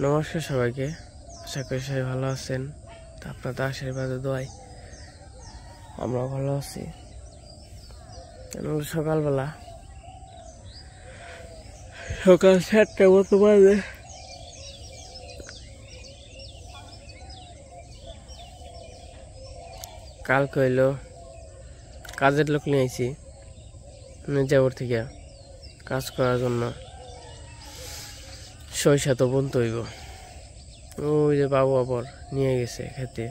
নমস্কার সবাইকে, আশা করি সবাই ভালো আছেন। আপনাদের আশীর্বাদে দোয়ায় আমরা ভালো আছি। সকালবেলা সকাল 7টার মতো বাজে। কালকে হইলো কাজের লোক নিয়ে আইছি মির্জাপুর থেকে কাজ করার জন্য। সরিষা তো বুনতে হইব, ওই যে বাবু আবার নিয়ে গেছে খেতে।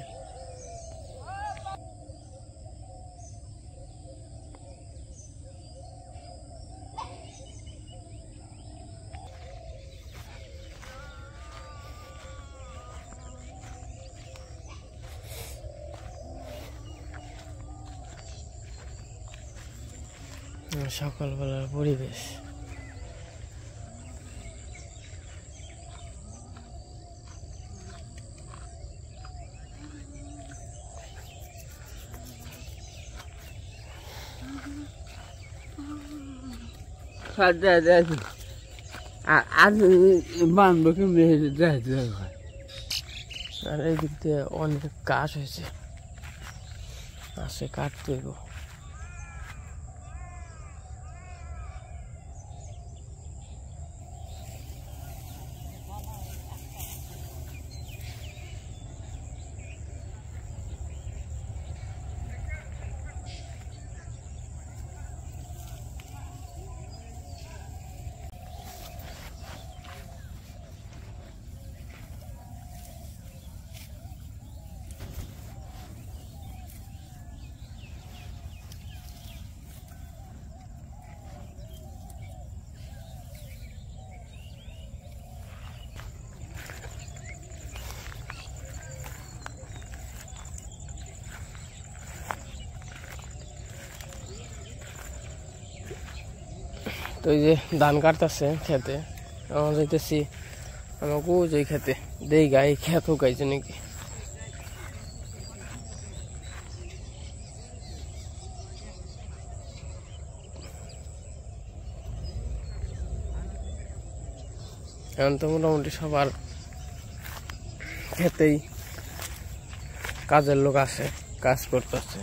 সকালবেলার পরিবেশ আর এই দিক দিয়ে অনেক গাছ হয়েছে, আসে কাটতে গো। তো এই যে ধান কাটতেছে খেতে, আমার যাইতেছি আমাকে ওই খেতে দেই গায়ে খেত উকাইছে নাকি। এখন তো মোটামুটি সবার খেতেই কাজের লোক আসে, কাজ করতেছে।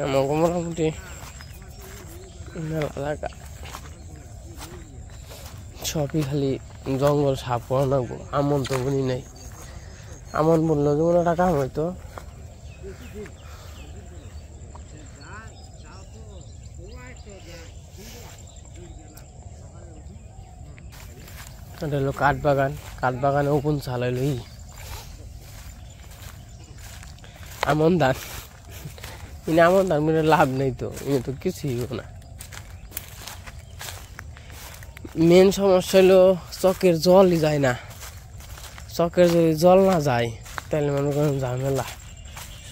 আমাকে মোটামুটি মেলা এলাকা সবই খালি জঙ্গল সাপ করা। আমন তো বুনি নাই, আমন বললো যেমন একটা কাম হইতো। এটা হলো কাঠবাগান, কাঠবাগানে ওপন চালাইল আমন ধান। ইনি আমন ধান মানে লাভ নেই তো, ইনি তো কিছুই না। মেন সমস্যা হলো চকের জলই যায় না। চকের যদি জল না যায় তাহলে মনে করেন ঝামেলা,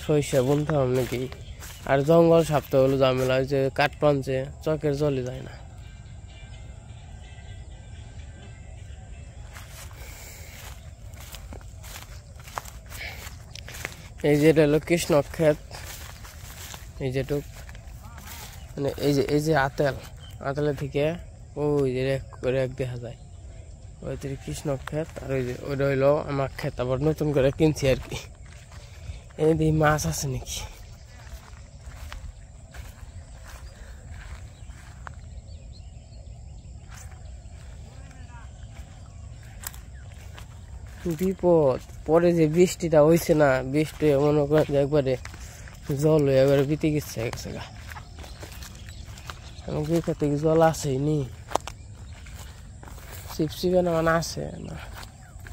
সরিষা বুনতে হবে নাকি। আর জঙ্গল সাপতে হলো ঝামেলা, ওই যে কাঠ পাঞ্চে চকের জলই যায় না। এই যে এটা হলো কৃষ্ণ ক্ষেত, এই যেটুক মানে এই যে আতেলের থেকে ওই যে এক দেখা যায়, ওই থেকে কৃষ্ণ ক্ষেত। আর ওই যে ওইটা হইলো আমার ক্ষেত, আবার নতুন করে কিনছি আর কি। এই দিয়ে মাছ আছে নাকি। বিপদ পরে যে বৃষ্টিটা হয়েছে না, বৃষ্টি মনে করেন যে একবারে জল হয়ে একবারে বিতে গেছে গা। আমাকে ক্ষেতে জল আসেই নি, চিপচিপে না মানে আসে না,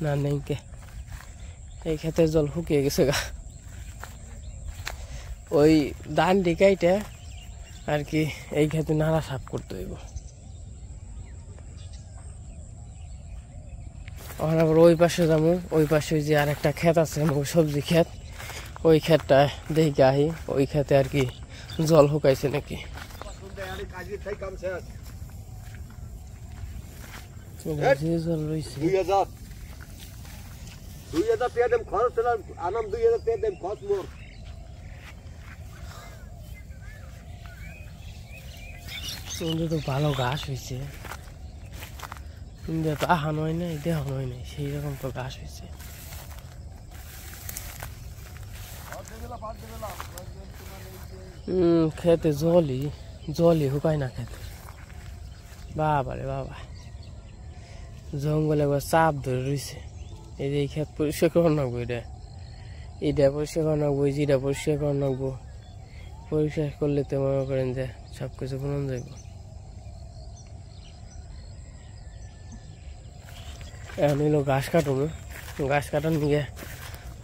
না নেই কে। এই ক্ষেতের জল শুকিয়ে গেছে গা। ওই ধান ডিকাইতে আর কি এই ক্ষেতে নাড়া সাফ করতে হইব। আবার ওই পাশে যাবো, ওই পাশে যে আর একটা ক্ষেত আছে সবজি ক্ষেত, ওই ক্ষেতটা দেখে আহি। ওই ক্ষেতে আর কি জল শুকাইছে নাকি। যে জল রয়েছে 2000 টাকা দেম খরচ, আনাম 2000 টাকা দেম খরচ মোর। তো ভালো ঘাস হয়েছে। ইন্ডিয়া তো আহান হয় নাই, দেহান হয় নাই, সেই রকম তো ঘাস হয়েছে। খেতে জলই শুকায় না খেতে। বাবা রে বাবা, জঙ্গলে একবার চাপ ধরে রয়েছে। এই যে ক্ষেত পরিষ্কার করে রাখবো, এটা পরিষ্কার করে রাখবো, যেটা পরিষ্কার করে রাখবো। পরিষ্কার করলে তো মনে করেন যে সব কিছু পূরণ যাইব। এখন হইলো ঘাস কাটবো, ঘাস কাটার নিয়ে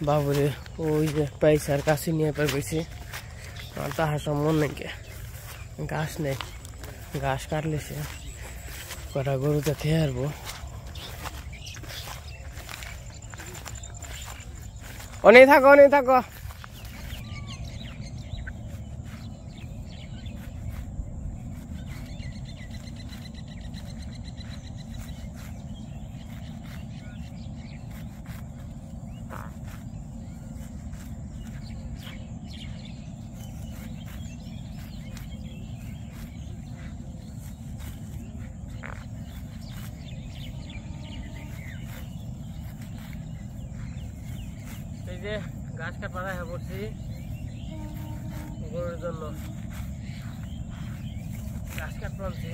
বাবুরে ওই যে পয়সার কাছে নিয়ে পেয়েছি। আর তাহার সব মন নাকি ঘাস নেই, ঘাস কাটলে সে কটা গরুতে খেয়ে আসবো। অনেক থাকো। এই যে গাছ কাটা হয়ে পড়ছি গরুর জন্য, গাছ কাটছি।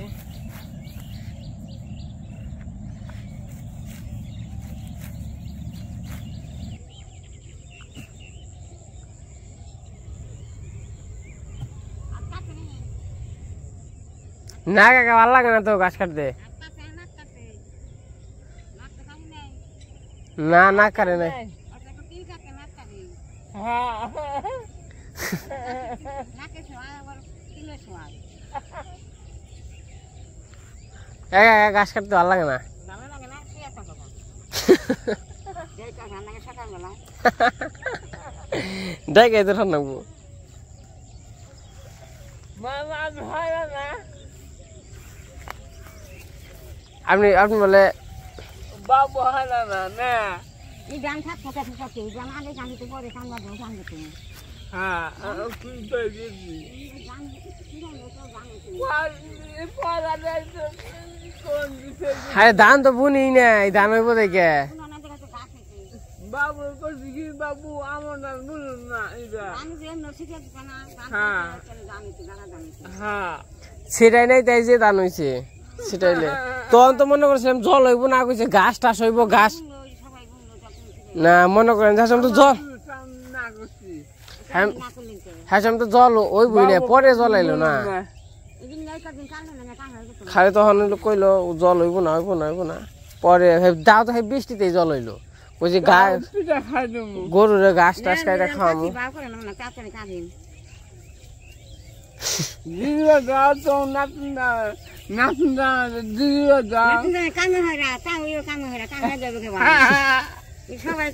না কাকা, ভালো লাগে না তো গাছ কাটতে। না না কাটে নাই। গাছ কাটতে ভালো লাগে না। দেখ এই তো ঠান্ডা আপনি বলে বাবু হয় না না এই গান থাক কথা থাকতে গান আগে গান দিতে পরে গান বাজে গান দিতে। হ্যাঁ তুই তো গেছি গান আরে ধান তো বুনি নাই, ধান হইব দেখে বাবু করছি কি বাবু আমার না বুঝুন না সেটাই নাই, তাই যে ধান হয়েছে সেটাই তখন তো মনে করছিলাম জল হইব না, কইছে ঘাস টাস হইব, ঘাস না মনে করেন তো জল হ্যাঁ তো জল ওই বই না, পরে জল আইলো না। খালি তখন কইলো জল হইব না পরে দাও তো বৃষ্টিতেই জল হইলো। ওই যে গরুরে ঘাস টাস খাইটা খাওয়াবো। সবাই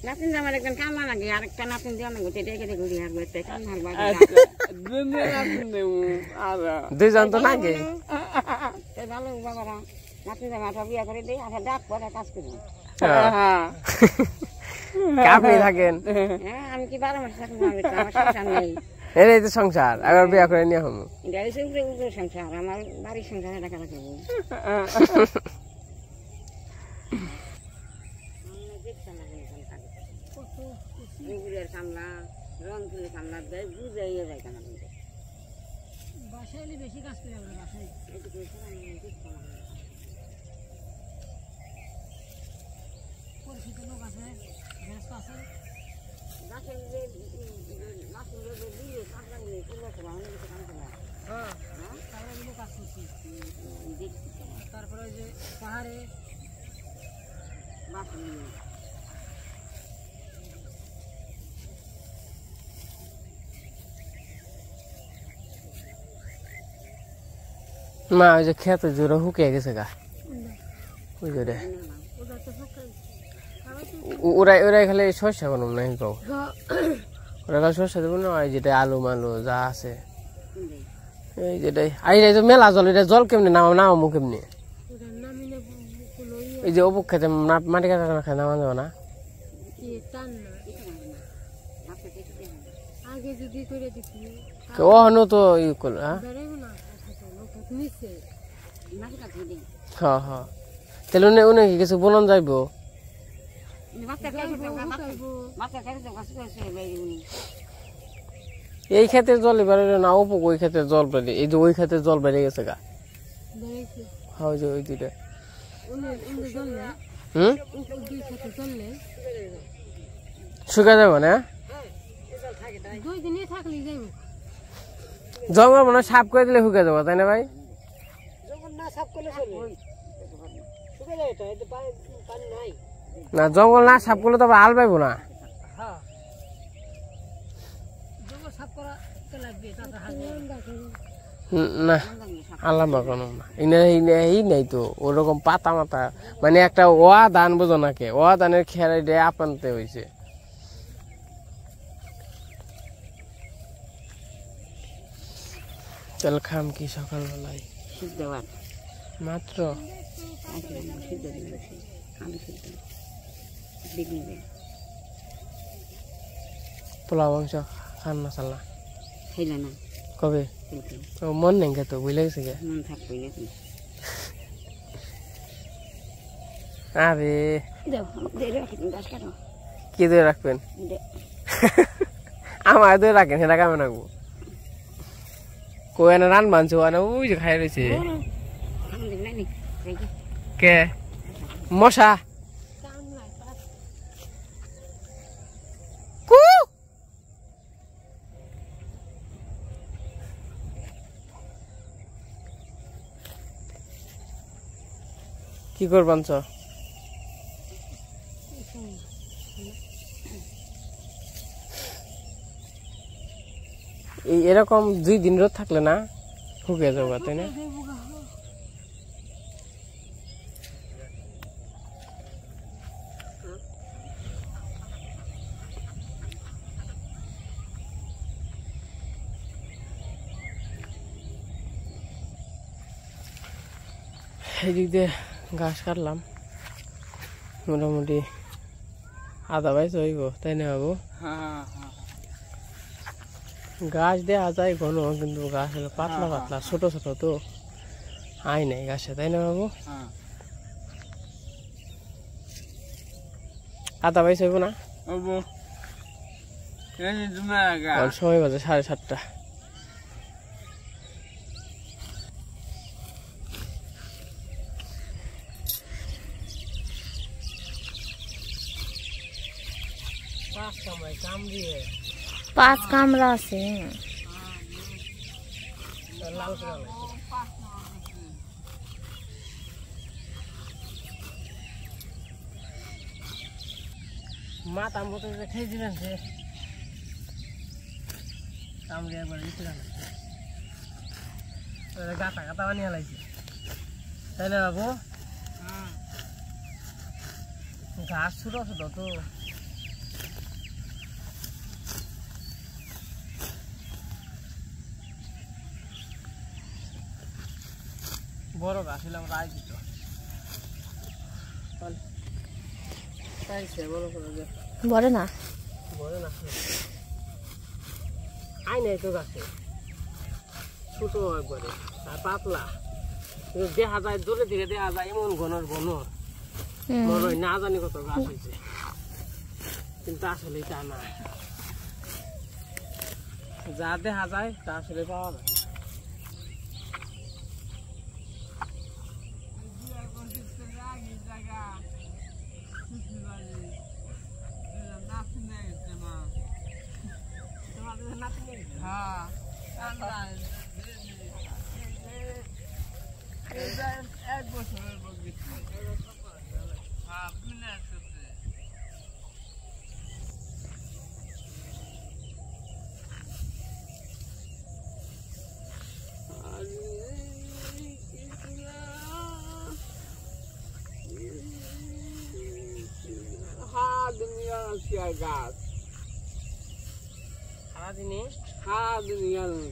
নাতিন জামার একজন কামলা লাগে, আরেকটা নাতিন দেওয়া লাগে, ঘুরি হারবে দুইজন তো লাগে ভালো বাবারা। নাতিন জামাটা বিয়া করে দিই, আচ্ছা ডাক পরে কাজ করি। আপনি থাকেন? হ্যাঁ আমি কি 12 মাস থাকবো, আমার সংসার নেই। এই তো সংসার, আবার বিয়া করে নিয়ে হবো। এটা সংসার, আমার বাড়ির সংসার দেখা রাখবো। কামলা রং তুলে কামলা দেয়, বুঝাইয়া যায় কেন বাসায় বেশি কাজ করে আমরা বাসায় পরিচিত লোক আছে, ব্যস্ত আছে গাছের যে গাছের দিয়ে কাঁকড়া গুলো তুলে অনেক কিছু কাম করে। হ্যাঁ কাঁকড়াগুলো কাজ করছি দেখছি। তারপরে যে পাহাড়ে বাস মা ওই যে খেত জোরে হুকিয়ে গেছে গা, ওই জোরে ওরাই খালি শস্য বানাবো না কও, ওরা খালি শস্য দেবো না, ওই যেটা আলু মালু যা আছে এই যেটাই। আর এই যে মেলা জল, এটা জল কেমনি নামামো কেমনি? এই যে অবুক খেতে মাটি কাটা না খায় নামা যাবে না? ও তো ই করলো হ্যাঁ হ্যাঁ তাহলে উনি কি কিছু বলন যাইব এই ক্ষেতে জল এবারে না উপক ওই ক্ষেতে জল বেড়ে এই যে ওই ক্ষেতে জল বেড়ে গেছে গা হ্যাঁ ওই যে ওই দুইটা শুকা যাব না জঙ্গল মনে সাফ করে দিলে শুকা যাবো তাই না ভাই না জঙ্গল না সাফ করলে তো আল পাইব না না আল্লাহ মাকানো না এই নাই তো ওরকম পাতা মাতা মানে একটা ওয়া ধান বোঝো নাকে ওয়া ধানের খেয়াল আপানতে হয়েছে চল খাম কি সকালবেলায় মাত্র পোলাও মাংস খান মশালা খাইলা না কবে ও মন নেই তো বুঝলে গেছে গে মন থাকবে না আরে কাটো কি দিয়ে রাখবেন আমার দিয়ে রাখেন সেটা কেমন রাখবো কই না রান বানছো না ওই যে খাই রয়েছে কে মশা কি করবান চ এরকম 2 দিন রোদ থাকলে না শুকিয়ে যাবো তাই না এদিক দিয়ে ঘাস কাটলাম মোটামুটি আধা বাইশ হইব তাই না বাবু গাছ দেওয়া যায় ঘন কিন্তু গাছ হলো পাতলা পাতলা ছোট ছোট তো আই নাই গাছে তাই না বাবু আধা বাইশ হইব না সময় বাজে 7:30 5 কামরা আছে মা তামতে খেয়ে দিলেন যে কামড়ে একবার দিছিলাম গাতা গাতা বানিয়ে লাইছে তাই না বাবু ঘাস ছোট ছোট তো বড় গাছ ছিলাম রায় দিত বড় না আই নাই তো গাছে ছোট একবারে আর পাতলা দেখা যায় দূরে থেকে দেখা যায় এমন ঘনর ঘন বড় না জানি কত গাছ হয়েছে কিন্তু আসলে তা না যা দেখা যায় তা আসলে পাওয়া যায় গাছ সারাদিনে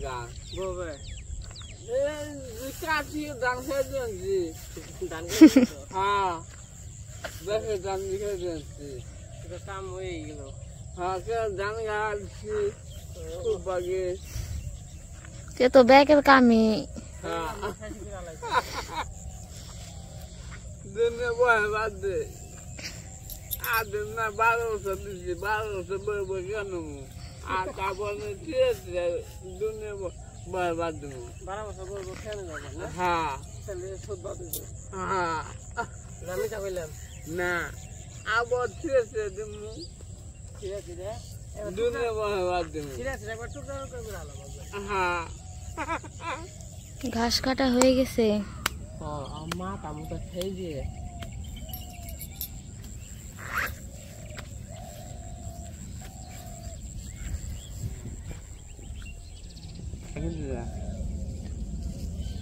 গাছ বলবে ধান খেয়ে দিয়েছি ধান হ্যাঁ বেশি ধান খেয়ে দিয়েছি কাম হয়ে গেল হ্যাঁ ধান গাছ খুব বাগে তে তো ব্যাগের কামে দিনে বয় বাদ দে আর দিন না 12 বছর দিচ্ছি 12 বছর বয় বয় কেন আর তারপরে দিনে বয় বাদ দেবো 12 বছর বলবো খেয়ে যাবে না হ্যাঁ তাহলে সুদ বাদ দিবে হ্যাঁ আমি তা কইলাম না আবার ছেড়ে দিমু ধীরে ধীরে দিনে বয় বাদ দেবো ধীরে ধীরে একবার টুকরা করে ভালো হবে হ্যাঁ ঘাস কাটা হয়ে গেছে। মা তামু তো খেয়ে দিয়ে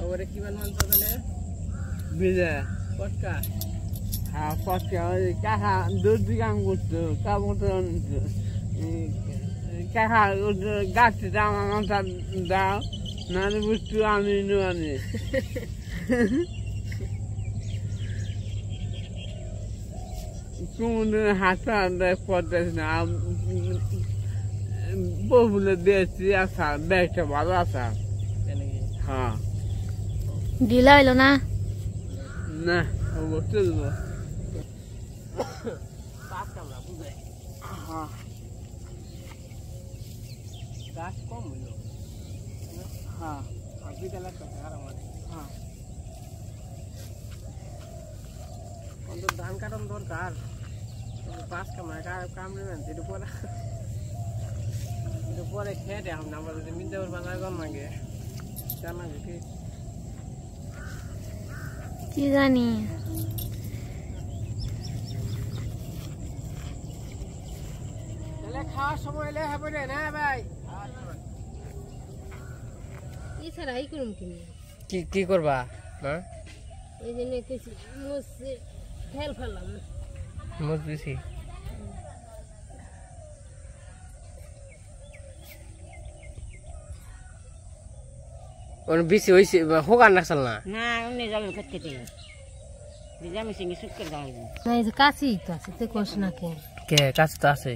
ওরে কি বানমান তাহলে বিজে পটকা হ্যাঁ পটকা ওই কাকা দুধ কাম করতো কামড় কাকা গাছটা আমার মাথা দাও নাহলে বুঝতো আমি আনি কোনদিন হাতে পড়তেছ না বহুলে দিয়েছি আসা ব্যাগটা ভালো আসা হ্যাঁ ঢিলা হইলো না? না অবশ্যই দেবো পাঁচ কামড়া বুঝাই হ্যাঁ গাছ কম হইলো হ্যাঁ আর বিকাল একটা আর আমাদের হ্যাঁ অন্তত ধান কাটন দরকার পাঁচ কামড়া কামড়ে নেন একটু পরে খেয়ে দেয় আমরা আবার যদি মিলতে পারবো না গম লাগে জানা কি কি জানি তাহলে খাওয়ার সময় এলে হবে রে না ভাই এছাড়া এই করুম কিনি কি কি করবা মা এই জন্য কিছু ফেল ফেললাম মুজ বেশি ওর বেশি হইছে হোগান রাখছাল না না অন্য জলের করতে দিই আমি সঙ্গে সুখ করে দেওয়া না এই যে কাছেই তো আছে তুই কোস না কে কে কাছে তো আছে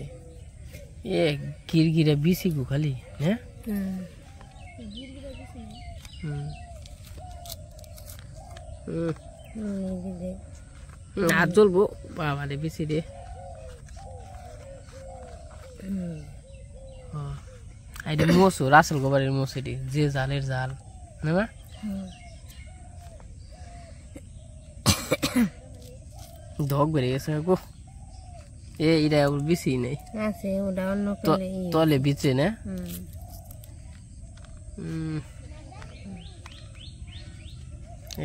এ গিরগিরে বিসি গু খালি হ্যাঁ আর চলবো বাবা রে বেশি রে আইডে মোসো রাসেল গোবারের মোসো এটি যে জালের জাল না ধক বেড়ে গেছে গো এটা বেশি নেই আছে ওটা অন্য তলে বিচে না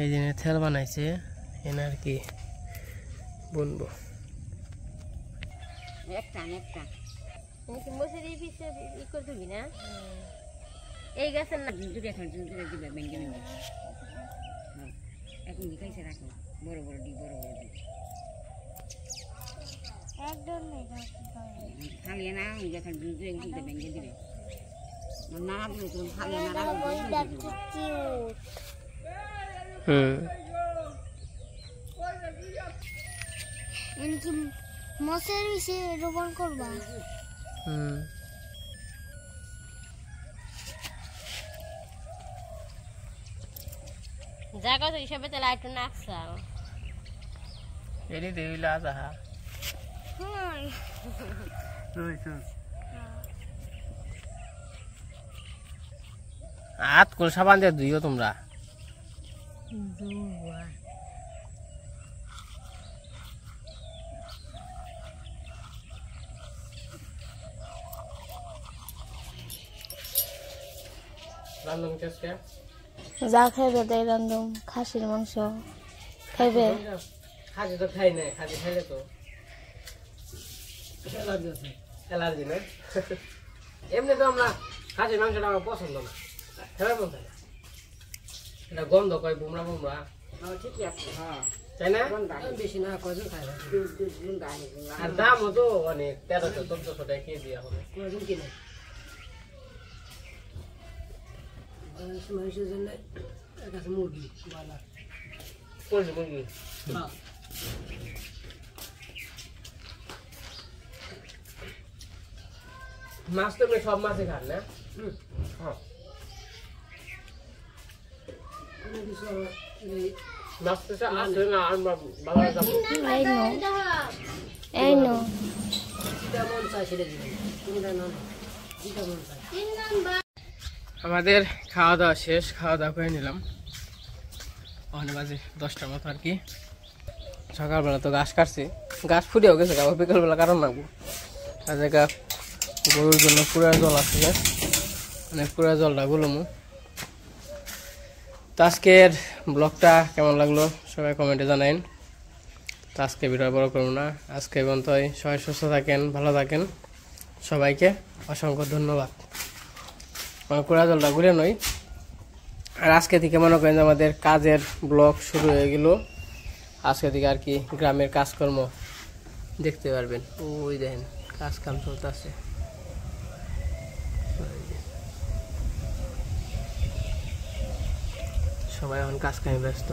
এই জন্য থেল বানাইছে এনে আর কি বুনবো একটা মশারি পিছে ই করে দিবি না এই গাছের না দুটো এখন দুটো দিবে ভেঙে ভেঙে এখন দিকাইছে রাখো বড় বড় দি একদম নেই খালি না যখন দুটো একদম ভেঙে দিবে না দিলে তুমি খালি না রাখো এনকি মশারি সে রোপণ করবা জায়গা তো হিসাবে তাহলে একটু নাকসা এটি দেইলা আছে হ্যাঁ হাত করে সাবান দিয়ে ধুইও তোমরা রান্না কেসকে যা খাইবে তাই রান্ধুম খাসির মাংস খাইবে খাসি তো খাই নাই খাসি খাইলে তো অ্যালার্জি না এমনি তো আমরা খাসির মাংসটা আমার পছন্দ না খেলার মন চাই না এটা গন্ধ কয় বুমরা বুমরা ঠিকই আছে হ্যাঁ তাই না বেশি না কজন খাই আর দামও তো অনেক 1300-1400 টাকা কেজি এখন কজন কিনে মানুষের জন্য কাছে মুরগি ভালো কোনটি মুরগি মাছ তো সব মাছই খান না নাচতেছে আসলে না আমরা বাজারে যাবো এই নো আমাদের খাওয়া দাওয়া শেষ, খাওয়া দাওয়া করে নিলাম। ওখানে বাজে 10টার মতো আর কি। সকালবেলা তো ঘাস কাটছি, ঘাস ফুটেও গেছে, আবার বিকালবেলা কারণ লাগবো। আর জায়গা গরুর জন্য পুরা জল আসলে, মানে পুরা জলটা গুলমু। তো আজকের ব্লগটা কেমন লাগলো সবাই কমেন্টে জানাইন। তো আজকে ভিডিও বড় করবো না, আজকে পর্যন্তই। সবাই সুস্থ থাকেন, ভালো থাকেন, সবাইকে অসংখ্য ধন্যবাদ। মানে পুরা জলটা ঘুরে নই। আর আজকে থেকে মনে করেন যে আমাদের কাজের ব্লগ শুরু হয়ে গেল। আজকে থেকে আর কি গ্রামের কাজকর্ম দেখতে পারবেন। ওই দেখেন কাজ কাম চলতেছে, সবাই এখন কাজ কামে ব্যস্ত।